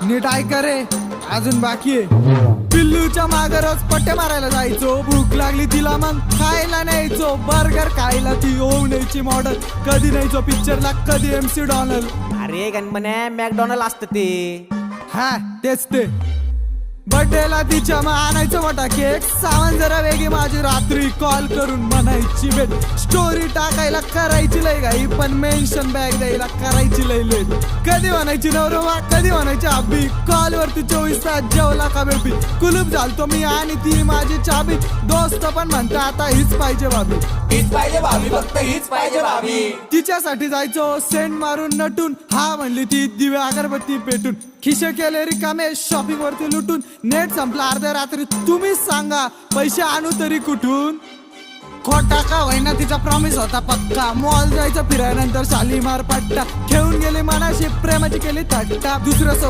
नीट ऐका रे, अजून बाकी आहे. पिल्लूच्या मागे रोज पट्टे मारायला जायचो, भूक लागली तिला मग खायला न्यायचो. बर्गर खायला ती होऊ न्यायची मॉडल, कधी न्यायचो पिक्चरला, कधी MC डॉनल. अरे गणपण्या मॅकडॉनल्ड असतं ते. हा तेच ते. बर्थडेला तिच्या मग आणायचं मोठा केक, सामान जरा वेगळी माझी, रात्री कॉल करून म्हणायची भेट. स्टोरी टाकायला करायची लय घाई, पण मेन्शन बॅग द्यायला करायची लय लेट. कधी म्हणायची नवरोबा, कधी म्हणायची अब्बी, कॉल वरती 24 तास जेवला का बेबी. कुलूप झालतो मी आणि ती माझी चाबी, दोस्त पण म्हणता आता हीच पाहिजे भाभी. हीच पाहिजे भाभी, फक्त हीच पाहिजे भाभी. तिच्यासाठी जायचो सेंट मारून नटून, हा म्हणली ती दिवे अगरबत्ती पेटून. खिशे केले रिकामे शॉपिंग वरती लुटून, नेट संपला अर्ध्या रात्री, तुम्हीच सांगा पैसे आणू तरी कुठून. खोटा का होईना तिचा प्रॉमिस होता पक्का, मॉल जायचं फिरायनंतर शालीमार पट्टा. घेऊन गेली मनाशी प्रेमाची केली थट्टा, दुसऱ्या